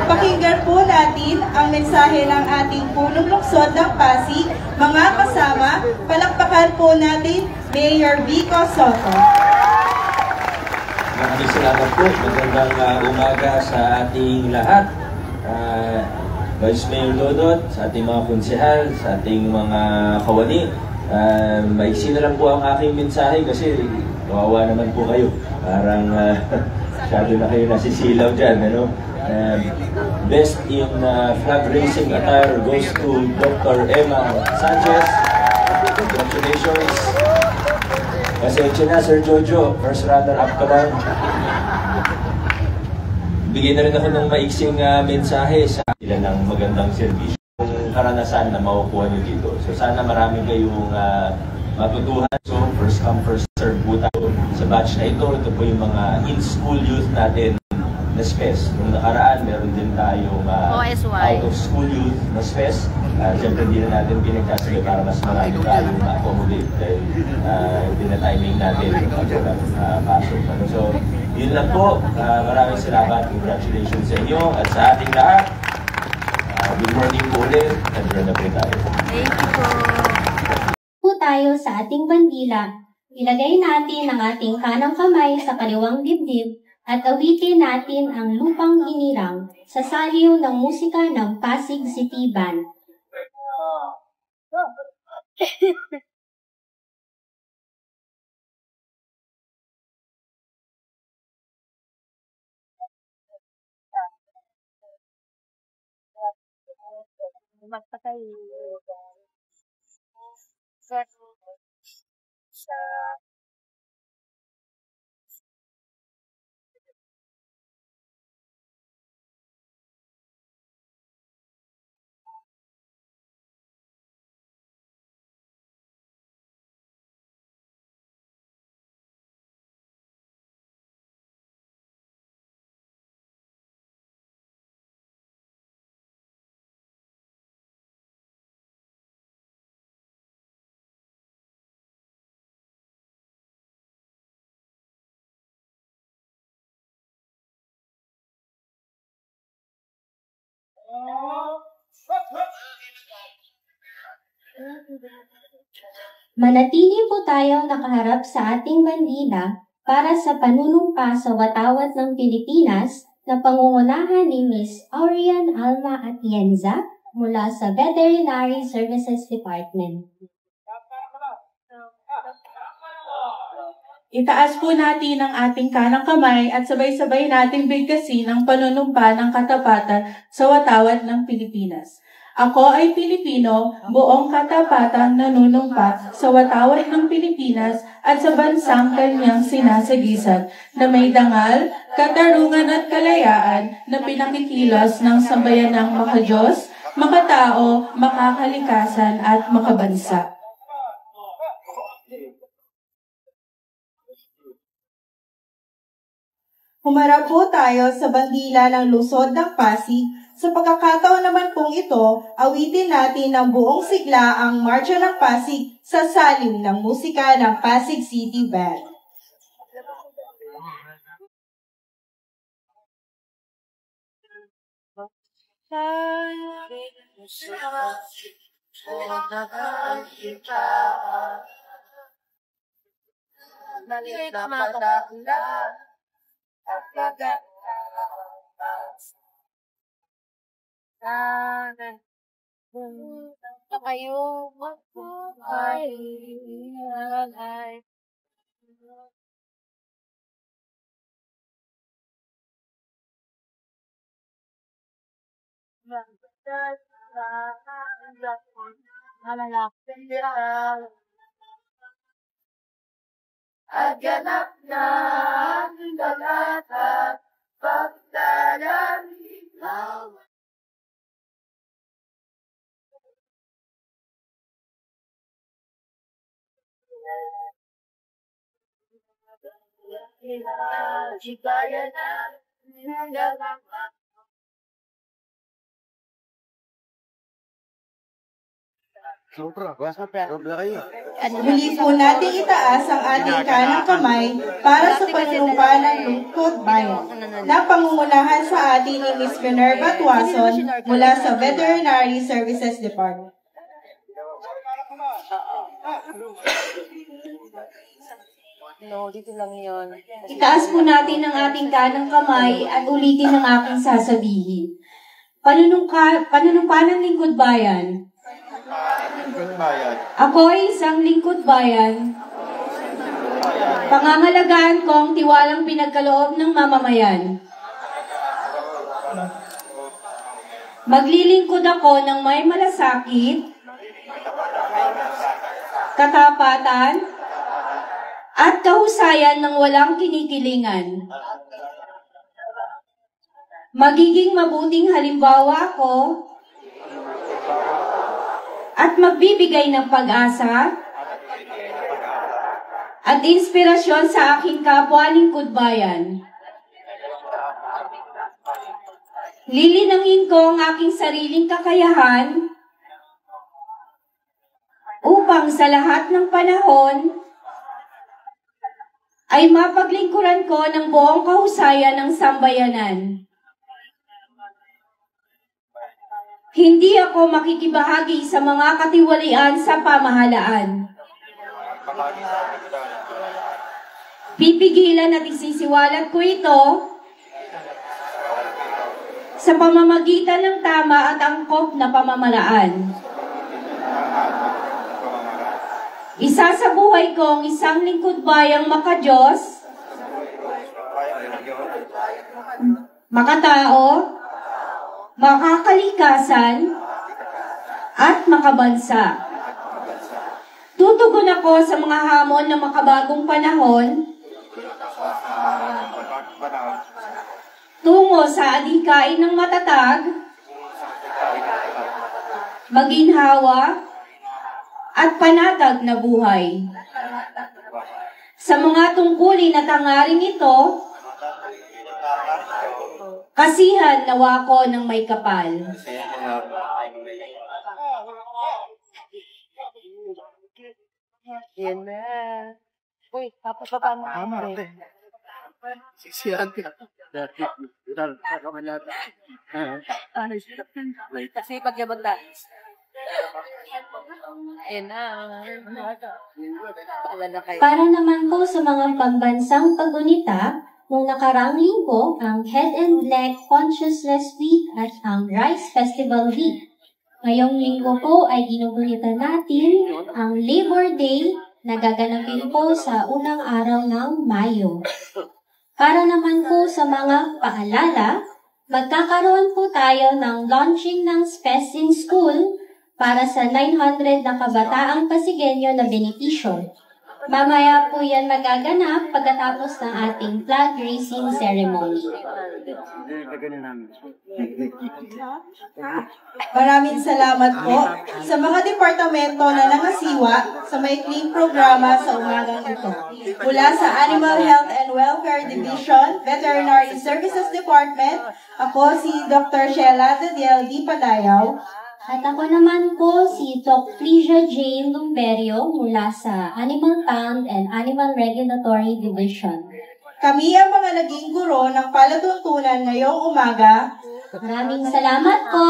Pakinggan po natin ang mensahe ng ating punong lungsod ng Pasig. Mga kasama, palakpakan po natin Mayor Vico Soto. Maraming salamat po. Magandang umaga sa ating lahat. Vice Mayor Dodot, sa ating mga konsehal, sa ating mga kawani. Maiksi na lang po ang aking mensahe kasi kawawa naman po kayo. Parang masyado na kayo nasisilaw dyan. Ano? Best in flag raising attire goes to Dr. Emma Sanchez. Congratulations. Pasensya na, Sir Jojo. First runner-up ka lang. Bigyan na rin ako ng maiksing mensahe sa ilan ng magandang servisyo. Yung karanasan na makukuha nyo dito. So sana marami kayong matutuhan. So first come, first serve po tayo. Sa batch na ito, ito po yung mga in-school youth natin na SPES. Nung nakaraan, meron din tayong out-of-school youth na SPES. Siyempre, hindi na natin pinagkasagay para mas marami tayong ma-accommodate dahil hindi na timing natin pag pasok. So, yun lang po. Maraming salamat. Congratulations sa inyo at sa ating lahat. Good morning po ulit. Nandiyan na po tayo. Thank you po. Tayo sa ating bandila. Ilagay natin ang ating kanang kamay sa kaliwang dibdib at awitin natin ang Lupang Hinirang sa saliw ng musika ng Pasig City Band. Magpatay. Manatili po tayong nakaharap sa ating bandila para sa panunumpa sa watawat ng Pilipinas na pangungunahan ni Ms. Aurian Alma Atienza mula sa Veterinary Services Department. Itaas po natin ang ating kanang kamay at sabay-sabay nating bigkasin ang panunumpa ng katapatan sa watawat ng Pilipinas. Ako ay Pilipino, buong katapatang nanunumpa sa watawat ng Pilipinas at sa bansang kanyang sinasagisag na may dangal, katarungan at kalayaan na pinakikilos ng sambayanang makadiyos, makatao, makakalikasan at makabansa. Humarap po tayo sa bandila ng lungsod ng Pasig. Sa pagkakataon naman pong ito, awitin natin ng buong sigla ang Marcha ng Pasig sa saliw ng musika ng Pasig City Band. Kayo magbuhay. At ganap na ang dalata pagdalang ikaw. Chikaya na nanggalang Muli po natin itaas ang ating kanang kamay para sa panunumpa ng lingkod bayan na pangungunahan sa atin ni Ms. Minerva Tuason mula sa Veterinary Services Department. No, dito lang yun. Itaas po natin ang ating kanang kamay at ulitin ang aking sasabihin. Panunumpa ng lingkod bayan. Ako ay isang lingkod bayan. Pangangalagaan ko ang tiwalang pinagkaloob ng mamamayan. Maglilingkod ako ng may malasakit, katapatan, at kahusayan ng walang kinikilingan. Magiging mabuting halimbawa ako at magbibigay ng pag-asa at inspirasyon sa aking kapwa lingkod bayan. Lilinangin ko ang aking sariling kakayahan upang sa lahat ng panahon ay mapaglingkuran ko ng buong kahusayan ng sambayanan. Hindi ako makikibahagi sa mga katiwalian sa pamahalaan. Pipigilan at isisiwalat ko ito sa pamamagitan ng tama at angkop na pamamaraan. Isasabuhay ko ang isang lingkod bayang makadiyos, makatao, makakalikasan, at makabansa. Tutugon ako sa mga hamon ng makabagong panahon tungo sa adhikain ng matatag, maginhawa, at panatag na buhay. Sa mga tungkulin at hangaring ito, kasihan nawa ko ng may kapal. Yan na. Uy, tapos pa paano? Sisihan ka. Kasi pagyabag na. Yan na. Wala na kayo. Para naman po sa mga pambansang paggunita, nung nakaraang linggo, ang Head and Neck Consciousness Week at ang Rice Festival Week. Ngayong linggo po ay ginugunita natin ang Labor Day na gaganapin po sa unang araw ng Mayo. Para naman po sa mga paalala, magkakaroon po tayo ng launching ng Spes in School para sa 900 na kabataang Pasigenyo na benepisyo. Mamaya po yan magaganap pagkatapos ng ating flag raising ceremony. Maraming salamat po sa mga departamento na nangasiwa sa maikling programa sa umagang ito. Mula sa Animal Health and Welfare Division, Veterinary Services Department, ako si Dr. Sheila Dadiel Di Padayaw. At ako naman po si Doc Felicia Jane Lumberio mula sa Animal Pound and Animal Regulatory Division. Kami ang mga naging guro ng palatuntunan ngayong umaga. Maraming salamat po!